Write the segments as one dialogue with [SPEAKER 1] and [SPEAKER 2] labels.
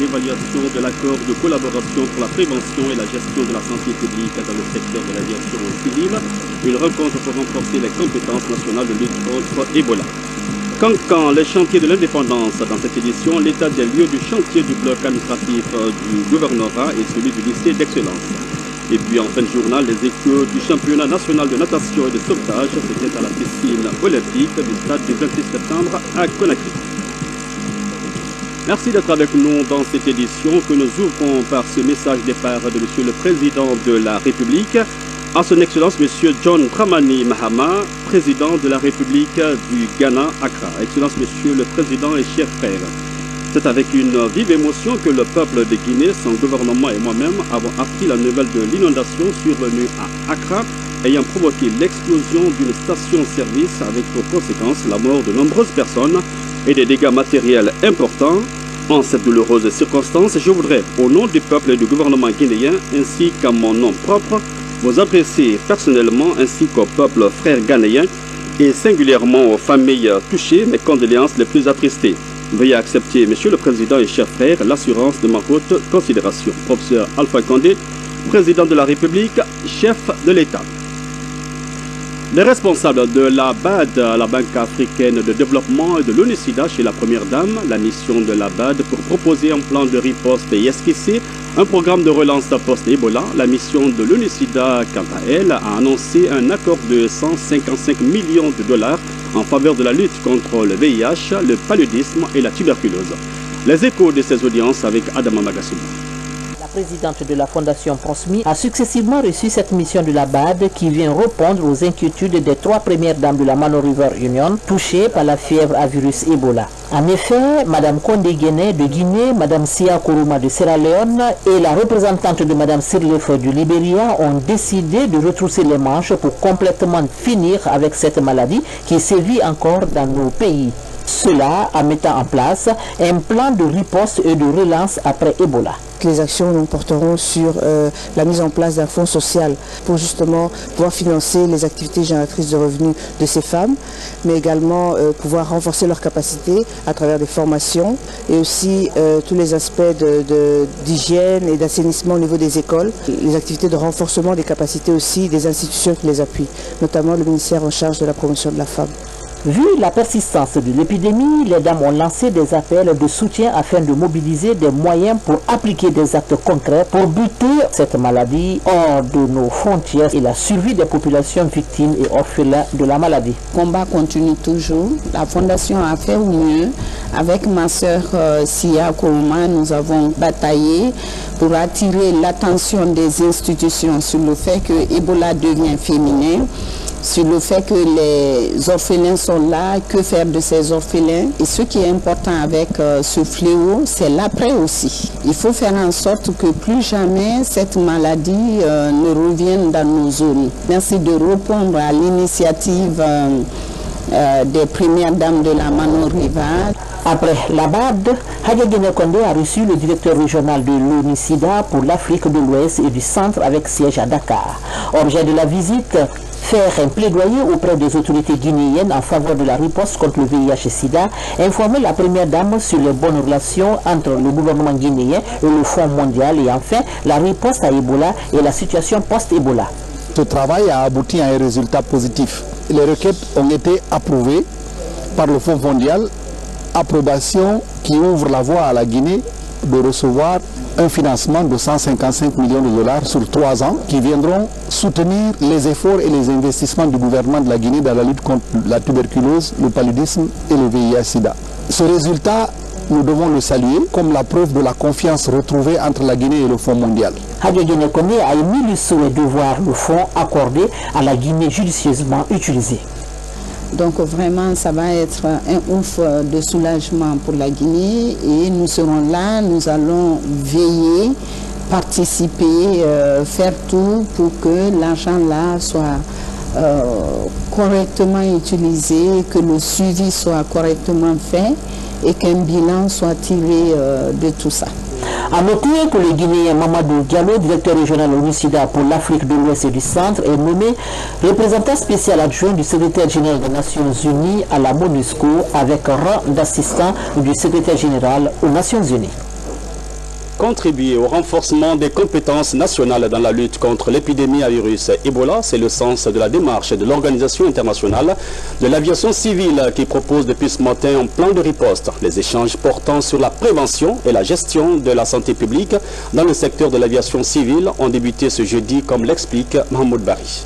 [SPEAKER 1] l'évaluation de l'accord de collaboration pour la prévention et la gestion de la santé publique dans le secteur de l'aviation civile. Une rencontre pour renforcer les compétences nationales de lutte contre Ebola. Cancan, les chantiers de l'indépendance. Dans cette édition, l'état des lieux du chantier du bloc administratif du gouvernorat et celui du lycée d'excellence. Et puis en fin de journal, les échos du championnat national de natation et de sauvetage, c'était à la piscine olympique du stade du 26 septembre à Conakry. Merci d'être avec nous dans cette édition que nous ouvrons par ce message départ de Monsieur le Président de la République. À son Excellence, Monsieur John Dramani Mahama, Président de la République du Ghana, Accra. Excellence, Monsieur le Président et chers frères, c'est avec une vive émotion que le peuple de Guinée, son gouvernement et moi-même avons appris la nouvelle de l'inondation survenue à Accra, ayant provoqué l'explosion d'une station-service avec pour conséquence la mort de nombreuses personnes et des dégâts matériels importants. En cette douloureuse circonstance, je voudrais, au nom du peuple et du gouvernement guinéen, ainsi qu'à mon nom propre, vous adresser personnellement ainsi qu'au peuple frère ghanéen et singulièrement aux familles touchées mes condoléances les plus attristées. Veuillez accepter, Monsieur le Président et chers frères, l'assurance de ma haute considération. Professeur Alpha Condé, Président de la République, chef de l'État. Les responsables de la BAD, la Banque africaine de développement et de l'ONU-SIDA chez la Première Dame, la mission de la BAD pour proposer un plan de riposte et esquisser un programme de relance post-Ebola. La mission de l'ONU-SIDA, quant à elle, a annoncé un accord de 155 millions de dollars en faveur de la lutte contre le VIH, le paludisme et la tuberculose. Les échos de ces audiences avec Adama Magasouma.
[SPEAKER 2] La présidente de la Fondation Prosmi a successivement reçu cette mission de la BAD qui vient répondre aux inquiétudes des 3 premières dames de la Mano River Union touchées par la fièvre à virus Ebola. En effet, Mme Condé Guéné de Guinée, Mme Sia Kourouma de Sierra Leone et la représentante de Mme Sirleaf du Libéria ont décidé de retrousser les manches pour complètement finir avec cette maladie qui sévit encore dans nos pays. Cela en mettant en place un plan de riposte et de relance après Ebola.
[SPEAKER 3] Les actions nous porteront sur la mise en place d'un fonds social pour justement pouvoir financer les activités génératrices de revenus de ces femmes, mais également pouvoir renforcer leurs capacités à travers des formations et aussi tous les aspects d'hygiène et d'assainissement au niveau des écoles, les activités de renforcement des capacités aussi des institutions qui les appuient, notamment le ministère en charge de la promotion de la femme.
[SPEAKER 2] Vu la persistance de l'épidémie, les dames ont lancé des appels de soutien afin de mobiliser des moyens pour appliquer des actes concrets pour buter cette maladie hors de nos frontières et la survie des populations victimes et orphelins de la maladie.
[SPEAKER 4] Le combat continue toujours. La Fondation a fait au mieux. Avec ma sœur Sia Kourouma, nous avons bataillé pour attirer l'attention des institutions sur le fait que Ebola devient féminin, sur le fait que les orphelins sont là, que faire de ces orphelins. Et ce qui est important avec ce fléau, c'est l'après aussi. Il faut faire en sorte que plus jamais cette maladie ne revienne dans nos zones. Merci de répondre à l'initiative des premières dames de la Mano River.
[SPEAKER 2] Après la BAD, Hadja Guéné Condé a reçu le directeur régional de l'ONU-SIDA pour l'Afrique de l'Ouest et du Centre avec siège à Dakar. Objet de la visite, faire un plaidoyer auprès des autorités guinéennes en faveur de la riposte contre le VIH et SIDA, informer la première dame sur les bonnes relations entre le gouvernement guinéen et le Fonds mondial et enfin la riposte à Ebola et la situation post-Ebola.
[SPEAKER 5] Ce travail a abouti à un résultat positif. Les requêtes ont été approuvées par le Fonds mondial, approbation qui ouvre la voie à la Guinée de recevoir un financement de 155 millions de dollars sur 3 ans qui viendront soutenir les efforts et les investissements du gouvernement de la Guinée dans la lutte contre la tuberculose, le paludisme et le VIH-Sida. Ce résultat, nous devons le saluer comme la preuve de la confiance retrouvée entre la Guinée et le Fonds mondial.
[SPEAKER 2] Hadja Guéné Condé a émis le souhait de voir le fonds accordé à la Guinée judicieusement utilisé.
[SPEAKER 4] Donc vraiment, ça va être un ouf de soulagement pour la Guinée et nous serons là, nous allons veiller, participer, faire tout pour que l'argent là soit correctement utilisé, que le suivi soit correctement fait et qu'un bilan soit tiré de tout ça.
[SPEAKER 2] A noter que le Guinéen Mamadou Diallo, directeur régional ONU-SIDA pour l'Afrique de l'Ouest et du Centre, est nommé représentant spécial adjoint du secrétaire général des Nations Unies à la MONUSCO avec rang d'assistant du secrétaire général aux Nations Unies.
[SPEAKER 1] Contribuer au renforcement des compétences nationales dans la lutte contre l'épidémie à virus Ebola, c'est le sens de la démarche de l'Organisation internationale de l'aviation civile qui propose depuis ce matin un plan de riposte. Les échanges portant sur la prévention et la gestion de la santé publique dans le secteur de l'aviation civile ont débuté ce jeudi, comme l'explique Mahmoud Bari.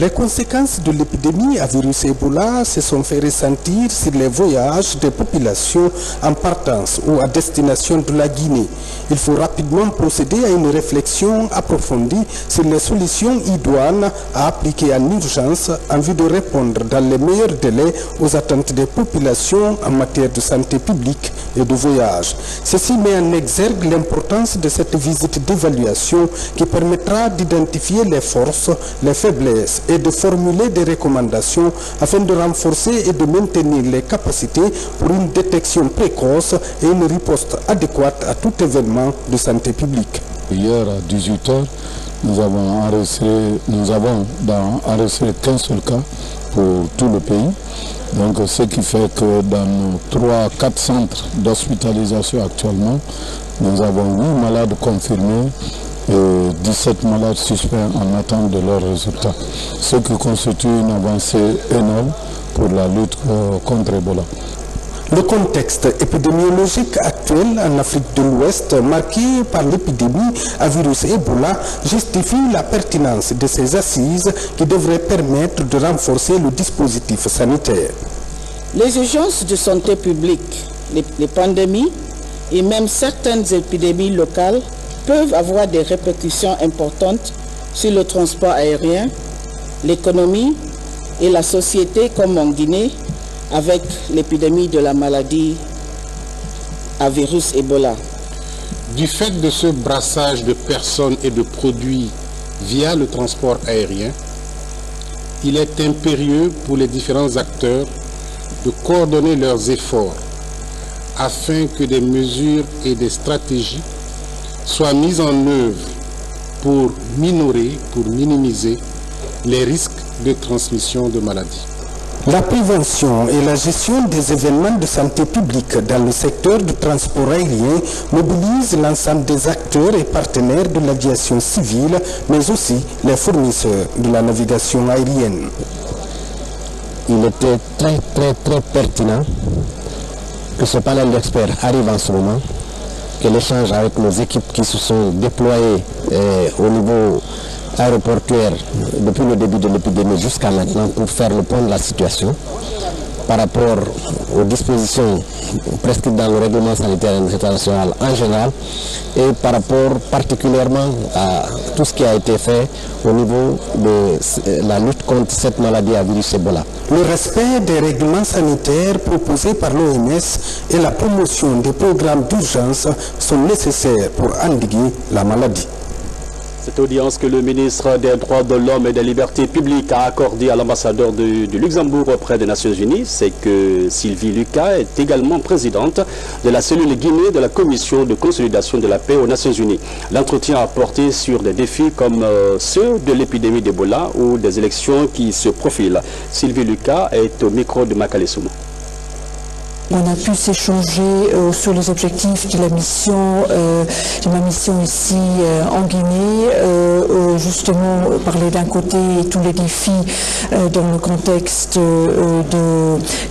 [SPEAKER 6] Les conséquences de l'épidémie à virus Ebola se sont fait ressentir sur les voyages des populations en partance ou à destination de la Guinée. Il faut rapidement procéder à une réflexion approfondie sur les solutions idoines à appliquer en urgence en vue de répondre dans les meilleurs délais aux attentes des populations en matière de santé publique et de voyage. Ceci met en exergue l'importance de cette visite d'évaluation qui permettra d'identifier les forces, les faiblesses et de formuler des recommandations afin de renforcer et de maintenir les capacités pour une détection précoce et une riposte adéquate à tout événement de santé publique.
[SPEAKER 5] Hier à 18 h, nous avons enregistré qu'un seul cas pour tout le pays. Donc ce qui fait que dans nos 3-4 centres d'hospitalisation actuellement, nous avons 8 malades confirmés et 17 malades suspects en attente de leurs résultats, ce qui constitue une avancée énorme pour la lutte contre Ebola.
[SPEAKER 6] Le contexte épidémiologique actuel en Afrique de l'Ouest, marqué par l'épidémie à virus Ebola, justifie la pertinence de ces assises qui devraient permettre de renforcer le dispositif sanitaire.
[SPEAKER 4] Les urgences de santé publique, les pandémies et même certaines épidémies locales peuvent avoir des répercussions importantes sur le transport aérien, l'économie et la société, comme en Guinée, avec l'épidémie de la maladie à virus Ebola.
[SPEAKER 7] Du fait de ce brassage de personnes et de produits via le transport aérien, il est impérieux pour les différents acteurs de coordonner leurs efforts afin que des mesures et des stratégies soient mises en œuvre pour minorer, pour minimiser les risques de transmission de maladies.
[SPEAKER 6] La prévention et la gestion des événements de santé publique dans le secteur du transport aérien mobilisent l'ensemble des acteurs et partenaires de l'aviation civile, mais aussi les fournisseurs de la navigation aérienne.
[SPEAKER 8] Il était très pertinent que ce panel d'experts arrive en ce moment, que l'échange avec nos équipes qui se sont déployées au niveau aéroportuaire depuis le début de l'épidémie jusqu'à maintenant pour faire le point de la situation par rapport aux dispositions prescrites dans le règlement sanitaire international en général et par rapport particulièrement à tout ce qui a été fait au niveau de la lutte contre cette maladie à virus Ebola.
[SPEAKER 6] Le respect des règlements sanitaires proposés par l'OMS et la promotion des programmes d'urgence sont nécessaires pour endiguer la maladie.
[SPEAKER 1] Cette audience que le ministre des Droits de l'Homme et des Libertés publiques a accordée à l'ambassadeur du Luxembourg auprès des Nations Unies, c'est que Sylvie Lucas est également présidente de la cellule Guinée de la Commission de consolidation de la paix aux Nations Unies. L'entretien a porté sur des défis comme ceux de l'épidémie d'Ebola ou des élections qui se profilent. Sylvie Lucas est au micro de Makale Souma.
[SPEAKER 9] On a pu s'échanger sur les objectifs de ma mission ici en Guinée, justement parler d'un côté tous les défis dans le contexte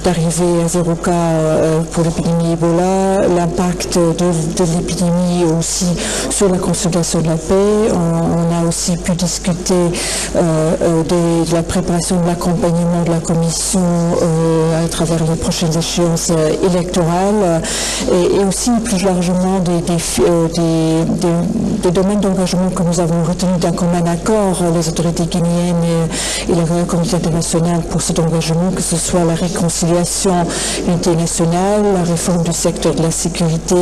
[SPEAKER 9] d'arriver à 0 cas pour l'épidémie Ebola, l'impact de l'épidémie aussi sur la consolidation de la paix. On a aussi pu discuter de la préparation de l'accompagnement de la Commission à travers les prochaines échéances électorale et aussi plus largement des domaines d'engagement que nous avons retenus d'un commun accord, les autorités guinéennes et la communauté internationale pour cet engagement, que ce soit la réconciliation, l'unité nationale, la réforme du secteur de la sécurité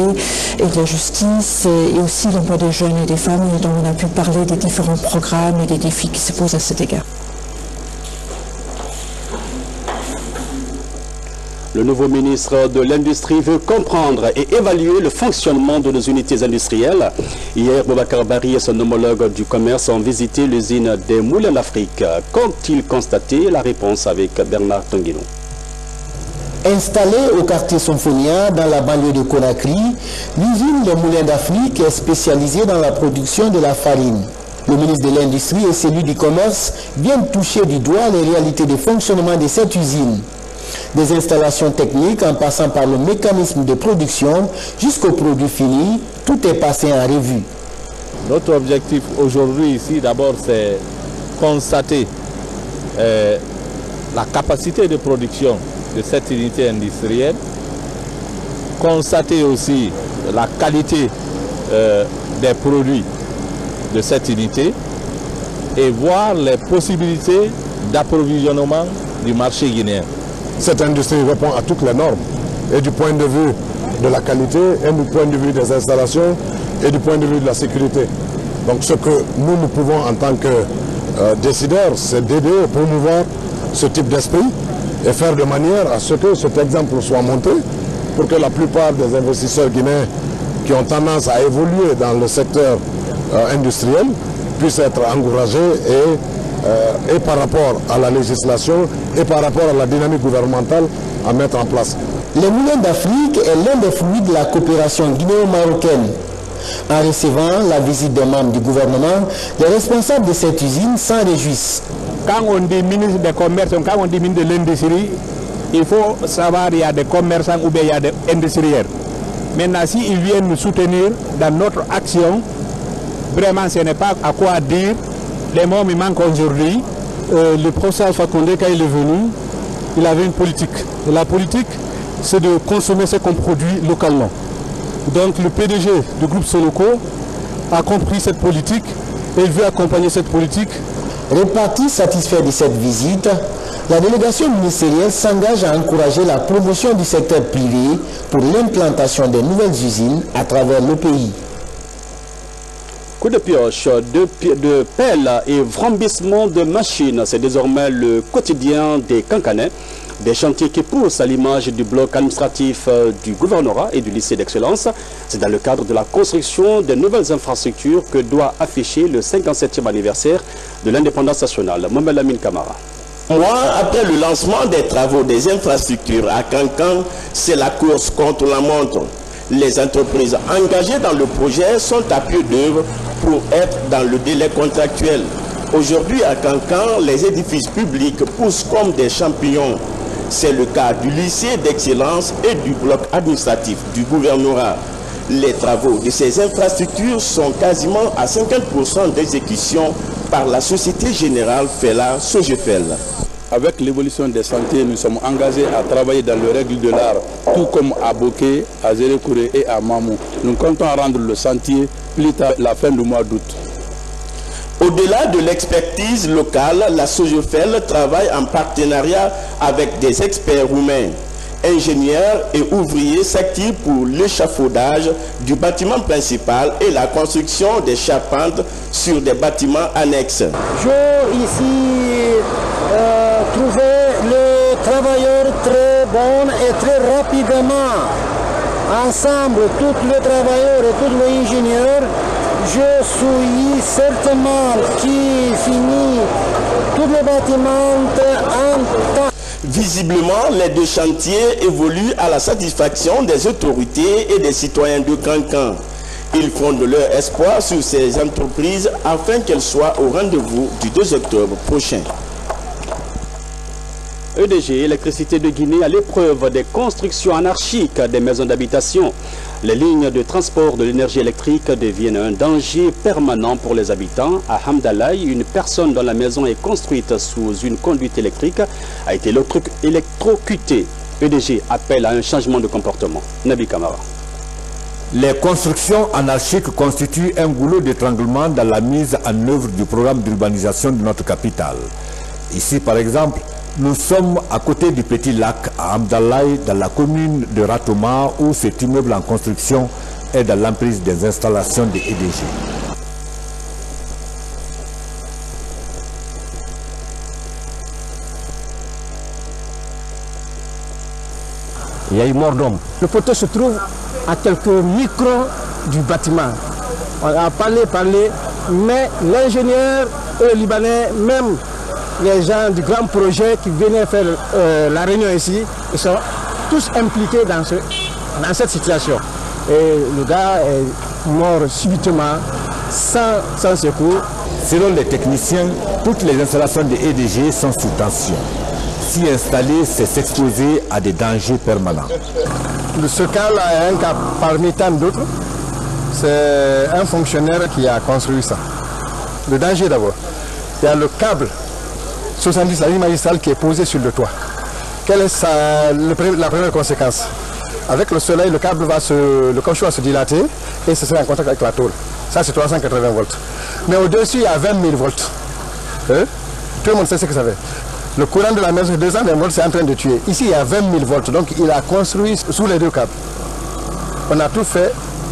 [SPEAKER 9] et de la justice et aussi l'emploi des jeunes et des femmes, dont on a pu parler des différents programmes et des défis qui se posent à cet égard.
[SPEAKER 1] Le nouveau ministre de l'Industrie veut comprendre et évaluer le fonctionnement de nos unités industrielles. Hier, Boubacar Bari et son homologue du commerce ont visité l'usine des Moulins d'Afrique. Qu'ont-ils constaté? La réponse avec Bernard Tonguino.
[SPEAKER 8] Installée au quartier Symphonia, dans la banlieue de Conakry, l'usine des Moulins d'Afrique est spécialisée dans la production de la farine. Le ministre de l'Industrie et celui du Commerce viennent toucher du doigt les réalités de fonctionnement de cette usine. Des installations techniques en passant par le mécanisme de production jusqu'au produit fini, tout est passé en revue.
[SPEAKER 10] Notre objectif aujourd'hui ici, d'abord, c'est constater la capacité de production de cette unité industrielle, constater aussi la qualité des produits de cette unité et voir les possibilités d'approvisionnement du marché guinéen.
[SPEAKER 11] Cette industrie répond à toutes les normes, et du point de vue de la qualité, et du point de vue des installations, et du point de vue de la sécurité. Donc ce que nous pouvons en tant que décideurs, c'est d'aider et promouvoir ce type d'esprit et faire de manière à ce que cet exemple soit montré pour que la plupart des investisseurs guinéens qui ont tendance à évoluer dans le secteur industriel puissent être encouragés et par rapport à la législation et par rapport à la dynamique gouvernementale à mettre en place.
[SPEAKER 8] Les Moulins d'Afrique est l'un des fruits de la coopération guinéo-marocaine. En recevant la visite des membres du gouvernement, les responsables de cette usine s'en réjouissent.
[SPEAKER 12] Quand on dit ministre des commerces, quand on dit ministre de l'industrie, il faut savoir qu'il y a des commerçants ou bien il y a des industriels. Maintenant, s'ils viennent nous soutenir dans notre action, vraiment ce n'est pas à quoi dire. Les mots me manquent aujourd'hui.
[SPEAKER 13] Le professeur Alpha Condé, quand il est venu, il avait une politique. Et la politique, c'est de consommer ce qu'on produit localement. Donc le PDG du groupe Sonoco a compris cette politique et il veut accompagner cette politique.
[SPEAKER 8] Réparti satisfait de cette visite, la délégation ministérielle s'engage à encourager la promotion du secteur privé pour l'implantation de nouvelles usines à travers le pays.
[SPEAKER 1] Coup de pioche, de pelle et vrombissement de machines, c'est désormais le quotidien des Cancanais. Des chantiers qui poussent à l'image du bloc administratif du gouvernorat et du lycée d'excellence. C'est dans le cadre de la construction de nouvelles infrastructures que doit afficher le 57e anniversaire de l'indépendance nationale. Mohamed Lamine Camara.
[SPEAKER 14] Mois après le lancement des travaux des infrastructures à Cancan, c'est la course contre la montre. Les entreprises engagées dans le projet sont à pied d'œuvre pour être dans le délai contractuel. Aujourd'hui à Cancan, les édifices publics poussent comme des champignons. C'est le cas du lycée d'excellence et du bloc administratif du gouvernorat. Les travaux de ces infrastructures sont quasiment à 50% d'exécution par la Société Générale Fela Sogefel.
[SPEAKER 10] Avec l'évolution des chantiers, nous sommes engagés à travailler dans le règle de l'art, tout comme à Boké, à Zérékouré et à Mamou. Nous comptons rendre le chantier plus tard la fin du mois d'août.
[SPEAKER 14] Au-delà de l'expertise locale, la Sogefel travaille en partenariat avec des experts roumains. Ingénieurs et ouvriers s'activent pour l'échafaudage du bâtiment principal et la construction des charpentes sur des bâtiments annexes.
[SPEAKER 15] Je ici trouvé les travailleurs très bons et très rapidement. Ensemble, tous les travailleurs et tous les ingénieurs, je suis certainement qui finit tous les bâtiments en temps.
[SPEAKER 14] Visiblement, les deux chantiers évoluent à la satisfaction des autorités et des citoyens de Cancan. Ils fondent leur espoir sur ces entreprises afin qu'elles soient au rendez-vous du 2 octobre prochain.
[SPEAKER 1] EDG, Électricité de Guinée, à l'épreuve des constructions anarchiques des maisons d'habitation. Les lignes de transport de l'énergie électrique deviennent un danger permanent pour les habitants. À Hamdalaï, une personne dont la maison est construite sous une conduite électrique a été électrocutée. EDG appelle à un changement de comportement. Nabi Kamara.
[SPEAKER 16] Les constructions anarchiques constituent un goulot d'étranglement dans la mise en œuvre du programme d'urbanisation de notre capitale. Ici, par exemple, nous sommes à côté du Petit Lac, à Hamdalaï, dans la commune de Ratoma, où cet immeuble en construction est dans l'emprise des installations de EDG.
[SPEAKER 17] Il y a eu mort d'homme.
[SPEAKER 15] Le poteau se trouve à quelques microns du bâtiment. On a parlé, mais l'ingénieur et le Libanais, même les gens du grand projet qui venaient faire la réunion ici, ils sont tous impliqués dans cette situation. Et le gars est mort subitement, sans secours.
[SPEAKER 16] Selon les techniciens, toutes les installations de EDG sont sous tension. S'y installer, c'est s'exposer à des dangers permanents.
[SPEAKER 15] Ce cas-là est un cas parmi tant d'autres. C'est un fonctionnaire qui a construit ça. Le danger d'abord. Il y a le câble 70 la ligne magistrale qui est posé sur le toit. Quelle est la première conséquence? Avec le soleil, le caoutchouc va se dilater et ce sera en contact avec la tôle. Ça, c'est 380 volts. Mais au-dessus, il y a 20 000 volts. Tout le monde sait ce que ça fait. Le courant de la maison, 220 volts, c'est en train de tuer. Ici, il y a 20 000 volts. Donc, il a construit sous les deux câbles. On a tout fait,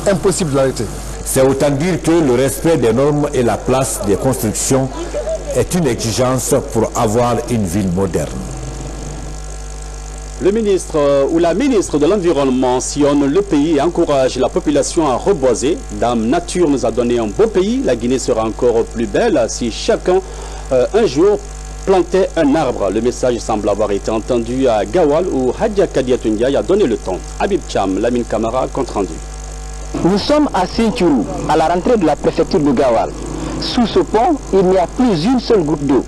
[SPEAKER 15] impossible de l'arrêter.
[SPEAKER 16] C'est autant dire que le respect des normes et la place des constructions est une exigence pour avoir une ville moderne.
[SPEAKER 1] Le ministre ou la ministre de l'Environnement sillonne le pays et encourage la population à reboiser. Dame Nature nous a donné un beau pays. La Guinée sera encore plus belle si chacun un jour plantait un arbre. Le message semble avoir été entendu à Gawal où Hadja Kadiatou Ndiaye a donné le ton. Habib Cham, Lamine Camara, compte rendu.
[SPEAKER 18] Nous sommes à Sinthiou, à la rentrée de la préfecture de Gawal. Sous ce pont, il n'y a plus une seule goutte d'eau,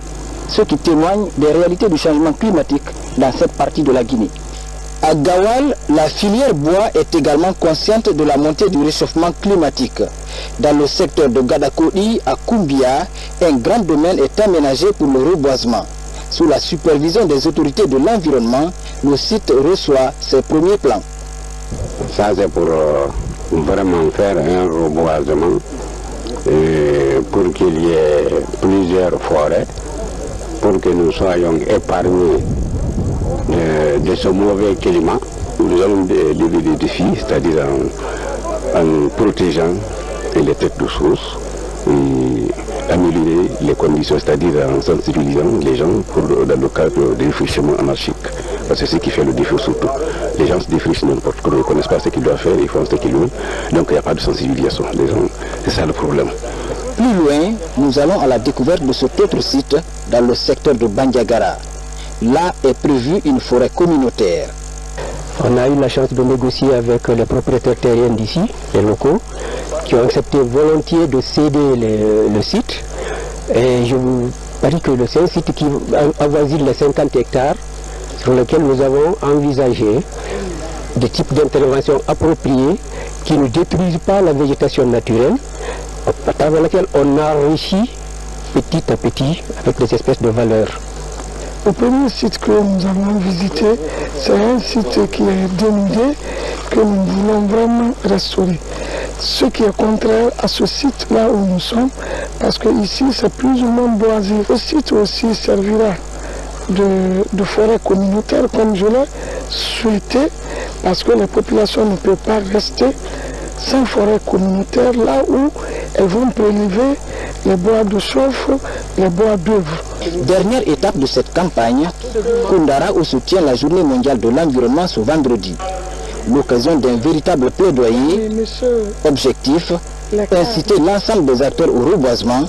[SPEAKER 18] ce qui témoigne des réalités du changement climatique dans cette partie de la Guinée. À Gawal, la filière bois est également consciente de la montée du réchauffement climatique. Dans le secteur de Gadakodi, à Koumbia, un grand domaine est aménagé pour le reboisement. Sous la supervision des autorités de l'environnement, le site reçoit ses premiers plans.
[SPEAKER 19] Ça, c'est pour vraiment faire un reboisement pour qu'il y ait plusieurs forêts, pour que nous soyons épargnés de ce mauvais climat. Nous allons lever des défis, c'est-à-dire en protégeant les têtes de source et améliorer les conditions, c'est-à-dire en sensibilisant les gens dans le cadre des défrichements anarchiques. Parce que c'est ce qui fait le défaut surtout. Les gens se défrichent n'importe quoi, ils ne connaissent pas ce qu'ils doivent faire, ils font ce qu'ils veulent. Donc il n'y a pas de sensibilisation des gens. C'est ça le problème.
[SPEAKER 18] Plus loin, nous allons à la découverte de cet autre site dans le secteur de Bandiagara. Là est prévue une forêt communautaire.
[SPEAKER 20] On a eu la chance de négocier avec les propriétaires terriens d'ici, les locaux, qui ont accepté volontiers de céder le site. Et je vous parie que c'est un site qui avoisine les 50 hectares sur lequel nous avons envisagé des types d'interventions appropriées qui ne détruisent pas la végétation naturelle, à travers laquelle on enrichit petit à petit avec des espèces de valeurs.
[SPEAKER 21] Le premier site que nous avons visité, c'est un site qui est dénudé, que nous voulons vraiment restaurer. Ce qui est contraire à ce site-là où nous sommes, parce que ici c'est plus ou moins boisé. Ce site aussi servira de forêt communautaire comme je l'ai souhaité, parce que les populations ne peuvent pas rester sans forêt communautaire là où elles vont prélever les bois de chauffe, les bois d'œuvre.
[SPEAKER 18] Dernière étape de cette campagne, Koundara où se tient la journée mondiale de l'environnement ce vendredi. L'occasion d'un véritable plaidoyer, objectif, inciter l'ensemble des acteurs au reboisement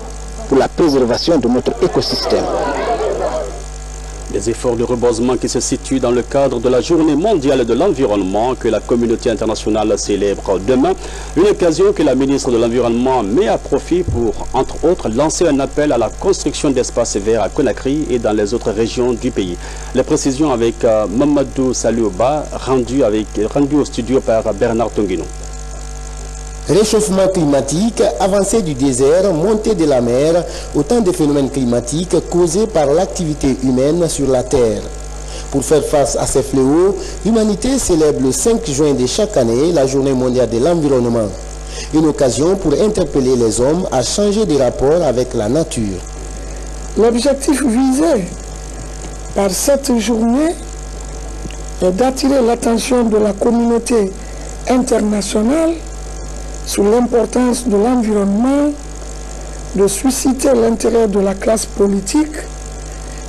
[SPEAKER 18] pour la préservation de notre écosystème.
[SPEAKER 1] Des efforts de reboisement qui se situent dans le cadre de la Journée mondiale de l'environnement que la communauté internationale célèbre demain. Une occasion que la ministre de l'Environnement met à profit pour, entre autres, lancer un appel à la construction d'espaces verts à Conakry et dans les autres régions du pays. Les précisions avec Mamadou Saliouba, rendu au studio par Bernard Tonguino.
[SPEAKER 22] Réchauffement climatique, avancée du désert, montée de la mer, autant de phénomènes climatiques causés par l'activité humaine sur la Terre. Pour faire face à ces fléaux, l'humanité célèbre le 5 juin de chaque année la Journée mondiale de l'environnement. Une occasion pour interpeller les hommes à changer de rapport avec la nature.
[SPEAKER 21] L'objectif visé par cette journée est d'attirer l'attention de la communauté internationale sur l'importance de l'environnement, de susciter l'intérêt de la classe politique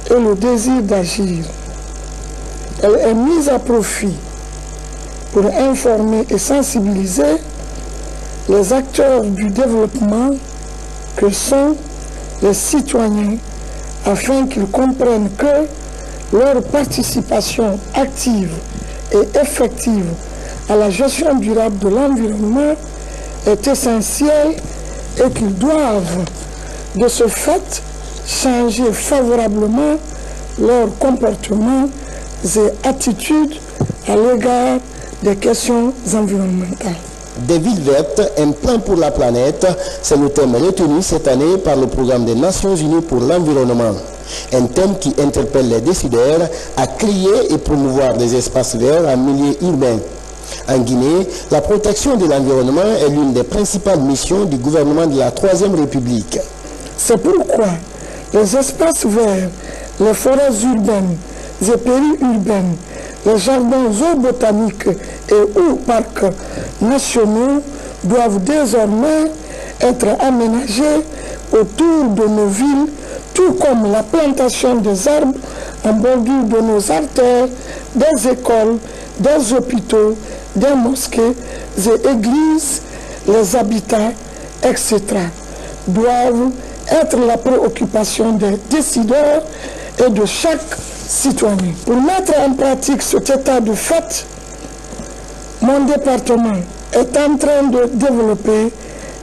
[SPEAKER 21] et le désir d'agir. Elle est mise à profit pour informer et sensibiliser les acteurs du développement que sont les citoyens afin qu'ils comprennent que leur participation active et effective à la gestion durable de l'environnement est essentielle et qu'ils doivent de ce fait changer favorablement leurs comportements et attitudes à l'égard des questions environnementales.
[SPEAKER 22] Des villes vertes, un plan pour la planète, c'est le thème retenu cette année par le programme des Nations Unies pour l'environnement. Un thème qui interpelle les décideurs à créer et promouvoir des espaces verts en milieu urbain. En Guinée, la protection de l'environnement est l'une des principales missions du gouvernement de la Troisième République.
[SPEAKER 21] C'est pourquoi les espaces verts, les forêts urbaines et périurbaines, les jardins zoobotaniques et ou parcs nationaux doivent désormais être aménagés autour de nos villes, tout comme la plantation des arbres en bordure de nos artères, des écoles, des hôpitaux, des mosquées et églises, les habitats, etc. doivent être la préoccupation des décideurs et de chaque citoyen. Pour mettre en pratique cet état de fait, mon département est en train de développer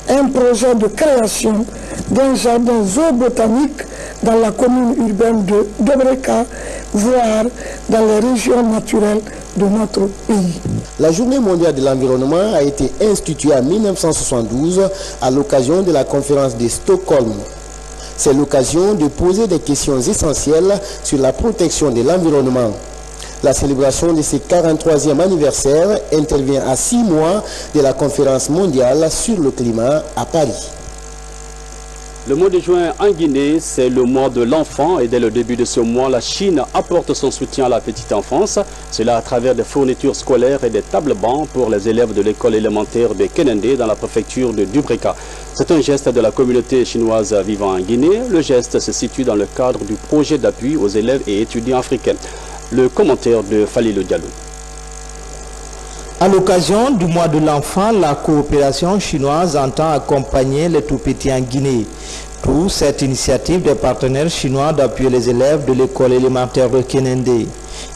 [SPEAKER 21] un projet de création d'un jardin zoobotanique dans la commune urbaine de Dobreka, voire dans les régions naturelles de notre pays.
[SPEAKER 22] La Journée mondiale de l'environnement a été instituée en 1972 à l'occasion de la conférence de Stockholm. C'est l'occasion de poser des questions essentielles sur la protection de l'environnement. La célébration de ce 43e anniversaire intervient à 6 mois de la conférence mondiale sur le climat à Paris.
[SPEAKER 1] Le mois de juin en Guinée, c'est le mois de l'enfant et dès le début de ce mois, la Chine apporte son soutien à la petite enfance. Cela à travers des fournitures scolaires et des tables bancs pour les élèves de l'école élémentaire de Kenende dans la préfecture de Dubreka. C'est un geste de la communauté chinoise vivant en Guinée. Le geste se situe dans le cadre du projet d'appui aux élèves et étudiants africains. Le commentaire de Falilou Diallo.
[SPEAKER 2] À l'occasion du mois de l'enfant, la coopération chinoise entend accompagner les tout-petits en Guinée. D'où cette initiative des partenaires chinois d'appuyer les élèves de l'école élémentaire de Kenende.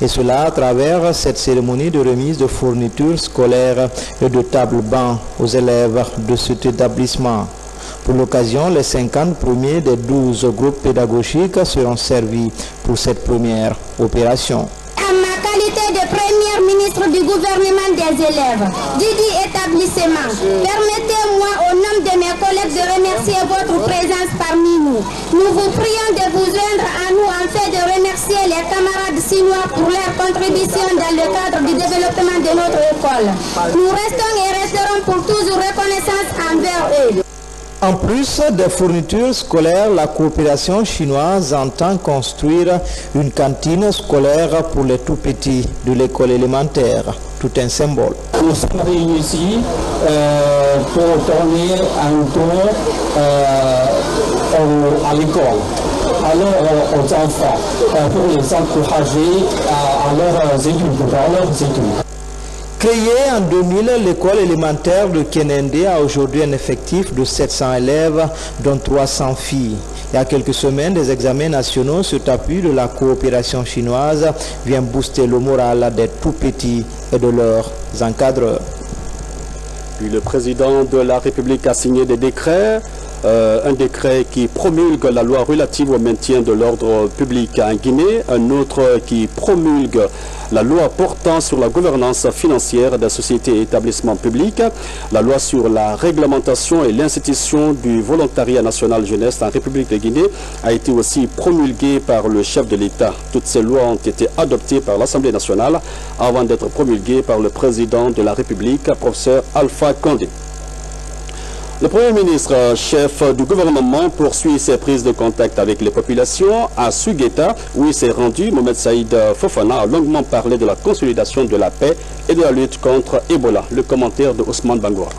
[SPEAKER 2] Et cela à travers cette cérémonie de remise de fournitures scolaires et de tables bancs aux élèves de cet établissement. Pour l'occasion, les 50 premiers des 12 groupes pédagogiques seront servis pour cette première opération.
[SPEAKER 3] En ma qualité de Premier ministre du gouvernement des élèves, Didi établissement, permettez-moi au nom de mes collègues de remercier votre présence parmi nous. Nous vous prions de vous joindre à nous en fait de remercier les camarades chinois pour leur contribution dans le cadre du développement de notre école. Nous restons et resterons pour toujours reconnaissants envers eux.
[SPEAKER 2] En plus des fournitures scolaires, la coopération chinoise entend construire une cantine scolaire pour les tout-petits de l'école élémentaire, tout un symbole.
[SPEAKER 23] Nous sommes réunis ici pour donner un don à l'école, alors aux enfants, pour les encourager à leurs études,
[SPEAKER 2] Créée en 2000, l'école élémentaire de Kenende a aujourd'hui un effectif de 700 élèves, dont 300 filles. Il y a quelques semaines, des examens nationaux sur appui de la coopération chinoise viennent booster le moral des tout-petits et de leurs encadreurs.
[SPEAKER 1] Puis le président de la République a signé des décrets. Un décret qui promulgue la loi relative au maintien de l'ordre public en Guinée, un autre qui promulgue la loi portant sur la gouvernance financière des sociétés et établissements publics, la loi sur la réglementation et l'institution du volontariat national jeunesse en République de Guinée a été aussi promulguée par le chef de l'État. Toutes ces lois ont été adoptées par l'Assemblée nationale avant d'être promulguées par le président de la République, professeur Alpha Condé. Le Premier ministre, chef du gouvernement, poursuit ses prises de contact avec les populations à Sugueta, où il s'est rendu. Mohamed Saïd Fofana a longuement parlé de la consolidation de la paix et de la lutte contre Ebola. Le commentaire de Ousmane Bangoura.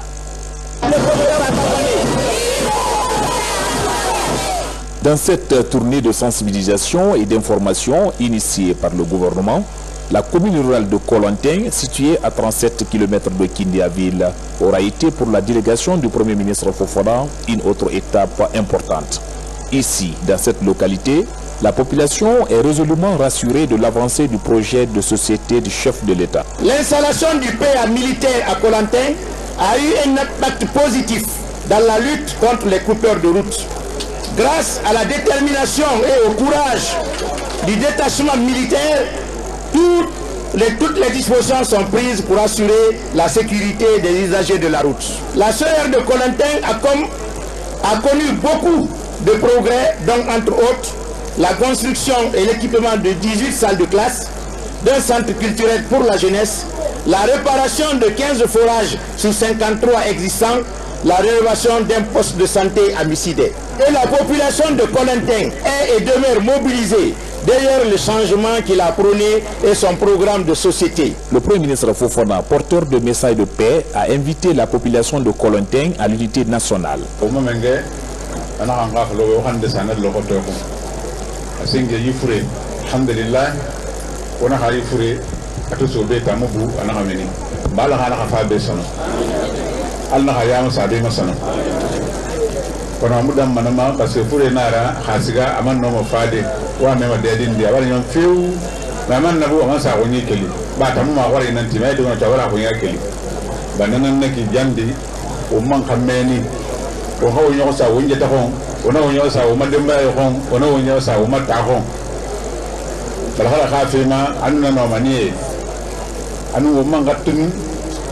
[SPEAKER 24] Dans cette tournée de sensibilisation et d'information initiée par le gouvernement, la commune rurale de Kolantin, située à 37 km de Kindiaville, aura été pour la délégation du Premier ministre Fofana une autre étape importante. Ici, dans cette localité, La population est résolument rassurée de l'avancée du projet de société du chef de l'État.
[SPEAKER 4] L'installation du PA militaire à Kolantin a eu un impact positif dans la lutte contre les coupeurs de route. Grâce à la détermination et au courage du détachement militaire, toutes les dispositions sont prises pour assurer la sécurité des usagers de la route. La CER de Kolantin a connu beaucoup de progrès, dont entre autres la construction et l'équipement de 18 salles de classe, d'un centre culturel pour la jeunesse, la réparation de 15 forages sur 53 existants, la rénovation d'un poste de santé à Missidé. Et la population de Kolantin est et demeure mobilisée derrière le changement qu'il a prôné et son programme de société.
[SPEAKER 24] Le Premier ministre Fofana, porteur de messages de paix, a invité la population de Kolantin à l'unité nationale.
[SPEAKER 5] kono mudam manama parce que pour nara khasiga aman no mo fade wa mema dedin dia wala ñom few ma man nabu aman sa woni keli ba tam ma wara nanti may do ta wala ko yakeli ba nanan neki jandi o man xameni o haw ñoo sa wonje ta xon o na ñoo sa o ma demba yo xon o na ñoo sa o ma ta xon bala khala khafima anna no mani anu o man gatun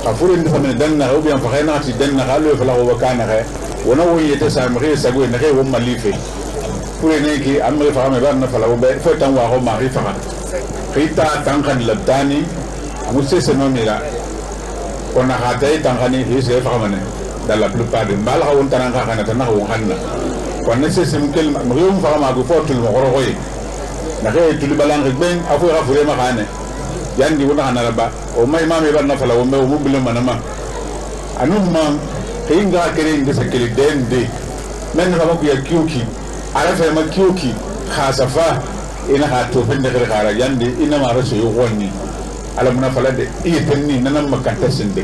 [SPEAKER 5] khafuru ndi famene danna o bien fa xena ti danna xalo fa la o kana xe wona woyete samri sago ne re won malife pour ne ki amre fa me ban na fala be fo tan wa ho mari fa khita tan kan labdani amu se no mira on a raté tan kan ni se fa mane dans la plupart des mal ha won tan kan tan ha won hanna kon ne se se mukel mo yum fa ma go fotul mo goro hoy na re tuli balang rek ben afu ra fure ma khane yandi wona hanala ba o may ma me ban na fala won be o mubile manama anum ma inga kere inda sakele dende men na maku ya kiuki ala fa ma kiuki khasafa ina ha to fende kare khara yande ina ma raso yo wonni ala muna fala de e tenni nanam makanta sinde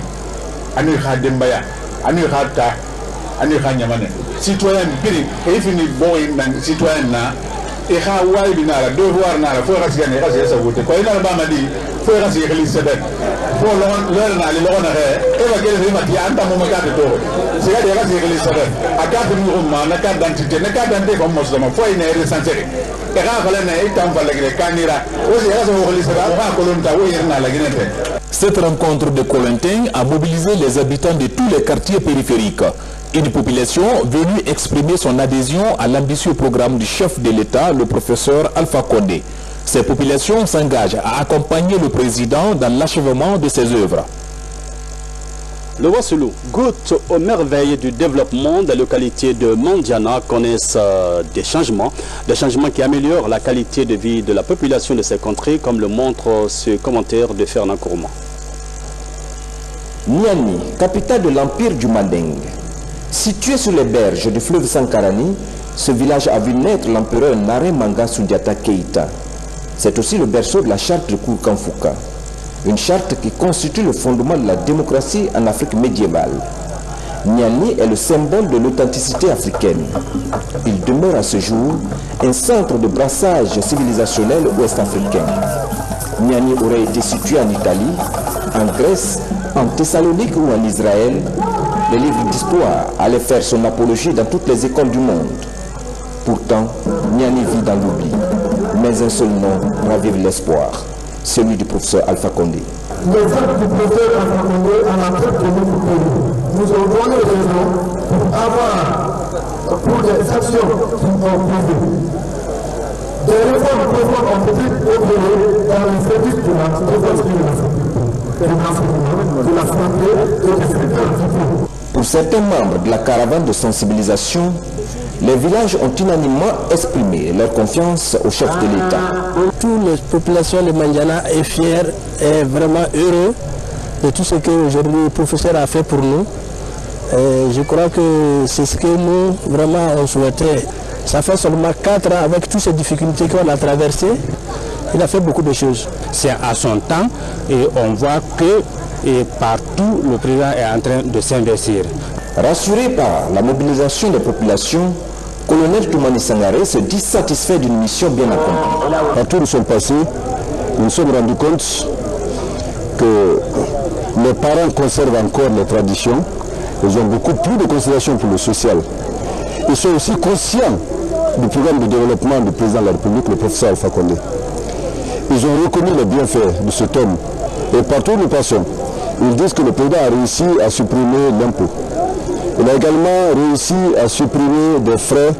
[SPEAKER 5] ani kha dembaya ani kha ta ani kha nyamane citoyen biri e fini boy nan citoyen na e kha way binara devoir na fo khasiane khasiya sawote ko ina ba ma di fo khasiya khali sadat fo lon na li lona he e ba gele ma ti anta mo makate to se ya de khasiya khali sadat akate mi umma na ka dentité na ka dentité ko muslima fo ina recensé e kha fala na e tam fala gele kanira o se ya so khali sadat ba ko lon ta o yerna la ginete.
[SPEAKER 24] Cette rencontre de Kolantin a mobilisé les habitants de tous les quartiers périphériques. Une population venue exprimer son adhésion à l'ambitieux programme du chef de l'État, le professeur Alpha Condé. Ces populations s'engagent à accompagner le président dans l'achèvement de ses œuvres.
[SPEAKER 1] Le Wassoulou goûte aux merveilles du développement. Des localités de Mandiana connaissent des changements qui améliorent la qualité de vie de la population de ces contrées, comme le montre ce commentaire de Fernand Kourman.
[SPEAKER 6] Niani, capitale de l'empire du Manding. Situé sur les berges du fleuve Sankarani, ce village a vu naître l'empereur Nare Manga Sundiata Keïta. C'est aussi le berceau de la charte de Kourkanfouka, une charte qui constitue le fondement de la démocratie en Afrique médiévale. Niani est le symbole de l'authenticité africaine. Il demeure à ce jour un centre de brassage civilisationnel ouest-africain. Niani aurait été situé en Italie, en Grèce, en Thessalonique ou en Israël. Les livres d'histoire allaient faire son apologie dans toutes les écoles du monde. Pourtant, Niani vit dans l'oubli. Mais un seul nom ravive l'espoir, celui du professeur Alpha Condé.
[SPEAKER 21] Les actes du professeur Alpha Condé à la tête de notre pays nous ont donné raison pour des actions qui ont posé. Des réformes profondes ont été opérées dans le service de la santé et des secteurs.
[SPEAKER 6] Pour certains membres de la caravane de sensibilisation, les villages ont unanimement exprimé leur confiance au chef de l'État.
[SPEAKER 7] Toute la population de Mandiana est fière et vraiment heureux de tout ce qu'aujourd'hui le professeur a fait pour nous. Et je crois que c'est ce que nous, vraiment, on souhaitait. Ça fait seulement 4 ans avec toutes ces difficultés qu'on a traversées. Il a fait beaucoup de choses.
[SPEAKER 12] C'est à son temps et on voit que partout le président est en train de s'investir.
[SPEAKER 6] Rassuré par la mobilisation des populations, Colonel Toumani Sangaré se dit satisfait d'une mission bien accomplie.
[SPEAKER 8] Partout où nous sommes passés, nous nous sommes rendus compte que les parents conservent encore les traditions. Ils ont beaucoup plus de considération pour le social. Ils sont aussi conscients du programme de développement du président de la République, le professeur Alpha Condé. Ils ont reconnu les bienfaits de cet homme. Et partout où nous passons, ils disent que le président a réussi à supprimer l'impôt. Il a également réussi à supprimer des frais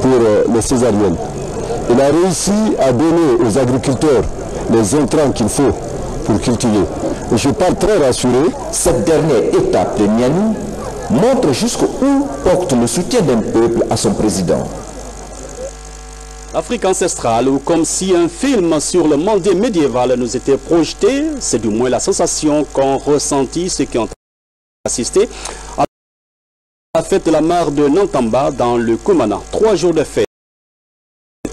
[SPEAKER 8] pour les césariennes. Il a réussi à donner aux agriculteurs les intrants qu'il faut pour cultiver. Et je pars très rassuré.
[SPEAKER 6] Cette dernière étape de Niani montre jusqu'où porte le soutien d'un peuple à son président.
[SPEAKER 1] Afrique ancestrale, ou comme si un film sur le Mandé médiéval nous était projeté, c'est du moins la sensation qu'ont ressenti ceux qui ont assisté à la fête de la mare de Nantamba dans le Kumana. 3 jours de fête,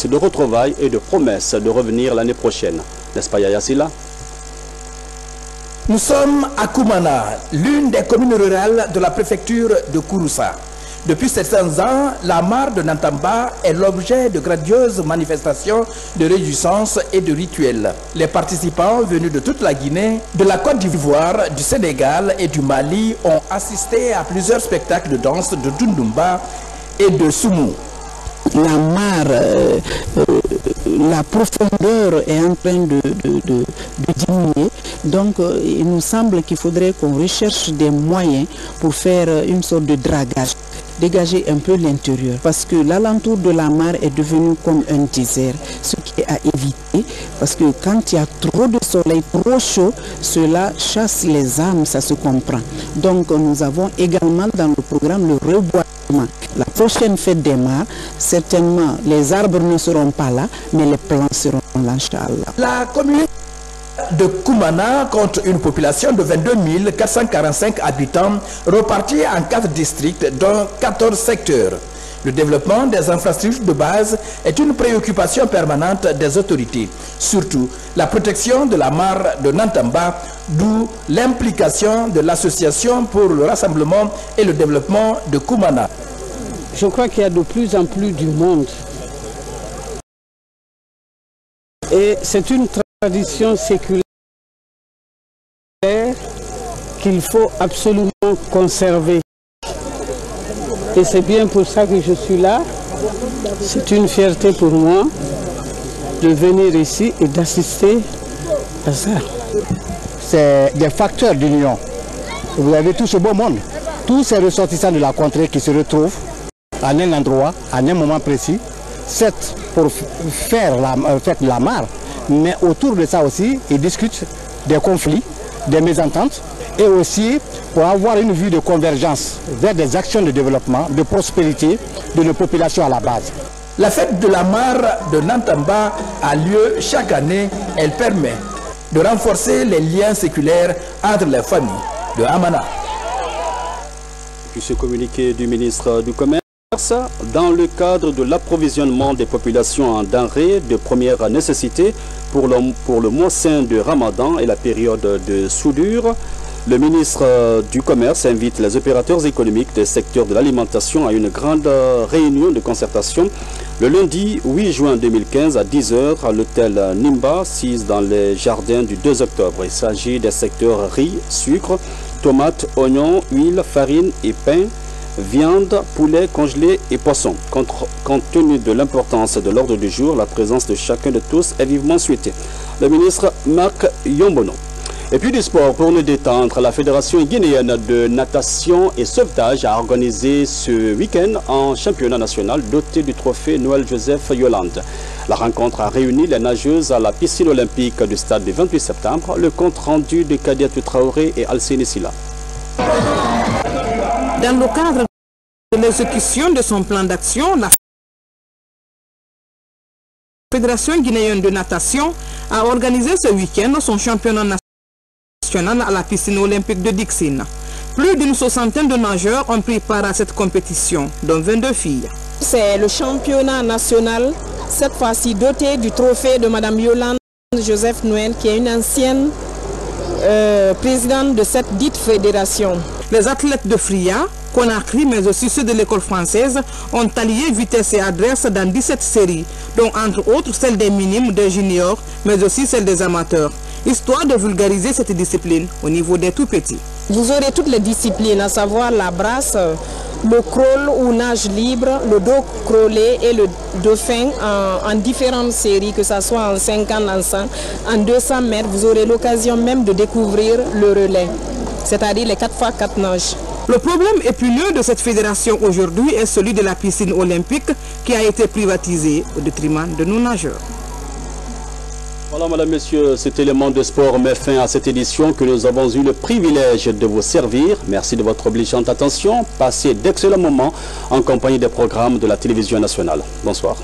[SPEAKER 1] de retrouvailles et de promesses de revenir l'année prochaine. N'est-ce pas, Yaya Silla?
[SPEAKER 2] Nous sommes à Kumana, l'une des communes rurales de la préfecture de Kouroussa. Depuis certains ans, la mare de Nantamba est l'objet de grandioses manifestations de réjouissance et de rituels. Les participants venus de toute la Guinée, de la Côte d'Ivoire, du Sénégal et du Mali ont assisté à plusieurs spectacles de danse de Dundumba et de Soumou.
[SPEAKER 9] La mare, la profondeur est en train de diminuer. Donc il nous semble qu'il faudrait qu'on recherche des moyens pour faire une sorte de dragage, dégager un peu l'intérieur. Parce que l'alentour de la mare est devenu comme un désert, ce qui est à éviter. Parce que quand il y a trop de soleil, trop chaud, cela chasse les âmes, ça se comprend. Donc nous avons également dans le programme le reboisement. La prochaine fête des mares, certainement les arbres ne seront pas là, mais les plants seront là, Inch'Allah.
[SPEAKER 2] La commune de Kumana compte une population de 22 445 habitants repartis en 4 districts dont 14 secteurs. Le développement des infrastructures de base est une préoccupation permanente des autorités, surtout la protection de la mare de Nantamba, d'où l'implication de l'association pour le rassemblement et le développement de Kumana.
[SPEAKER 11] Je crois qu'il y a de plus en plus du monde. Et c'est une tradition séculaire qu'il faut absolument conserver. Et c'est bien pour ça que je suis là. C'est une fierté pour moi de venir ici et d'assister à ça.
[SPEAKER 8] C'est des facteurs d'union. Vous avez tout ce beau monde, tous ces ressortissants de la contrée qui se retrouvent à un endroit, à un moment précis, certes pour faire la mare, mais autour de ça aussi, ils discutent des conflits, des mésententes, et aussi pour avoir une vue de convergence vers des actions de développement, de prospérité de nos populations à la base.
[SPEAKER 2] La fête de la mare de Nantamba a lieu chaque année. Elle permet de renforcer les liens séculaires entre les familles de Hamana.
[SPEAKER 1] Puis ce communiqué du ministre du Commerce, dans le cadre de l'approvisionnement des populations en denrées de première nécessité pour le mois saint de Ramadan et la période de soudure, le ministre du Commerce invite les opérateurs économiques des secteurs de l'alimentation à une grande réunion de concertation le lundi 8 juin 2015 à 10 h à l'hôtel Nimba, 6 dans les jardins du 2 octobre. Il s'agit des secteurs riz, sucre, tomates, oignons, huile, farine et pain, viande, poulet congelé et poisson. Compte tenu de l'importance de l'ordre du jour, la présence de chacun de tous est vivement souhaitée. Le ministre Marc Yombono. Et puis du sport, pour nous détendre, la Fédération guinéenne de natation et sauvetage a organisé ce week-end un championnat national doté du trophée Noël Joseph Yolande. La rencontre a réuni les nageuses à la piscine olympique du stade du 28 septembre. Le compte rendu de Kadiatou Traoré et Alcine Silla.
[SPEAKER 13] Dans le cadre de l'exécution de son plan d'action, la Fédération guinéenne de natation a organisé ce week-end son championnat national à la piscine olympique de Dixine. Plus d'une soixantaine de nageurs ont pris part à cette compétition, dont 22 filles.
[SPEAKER 25] C'est le championnat national, cette fois-ci doté du trophée de Madame Yolande Joseph Noël, qui est une ancienne présidente de cette dite fédération.
[SPEAKER 13] Les athlètes de Fria Conakry, mais aussi ceux de l'école française, ont allié vitesse et adresse dans 17 séries, dont entre autres celle des minimes, des juniors, mais aussi celle des amateurs, histoire de vulgariser cette discipline au niveau des tout-petits.
[SPEAKER 25] Vous aurez toutes les disciplines, à savoir la brasse, le crawl ou nage libre, le dos crawlé et le dauphin en différentes séries, que ce soit en 50, en 100, en 200 mètres. Vous aurez l'occasion même de découvrir le relais, c'est-à-dire les 4x4 nages.
[SPEAKER 13] Le problème épineux de cette fédération aujourd'hui est celui de la piscine olympique qui a été privatisée au détriment de nos nageurs.
[SPEAKER 1] Voilà, madame, messieurs, cet élément de sport met fin à cette édition que nous avons eu le privilège de vous servir. Merci de votre obligeante attention. Passez d'excellents moments en compagnie des programmes de la télévision nationale. Bonsoir.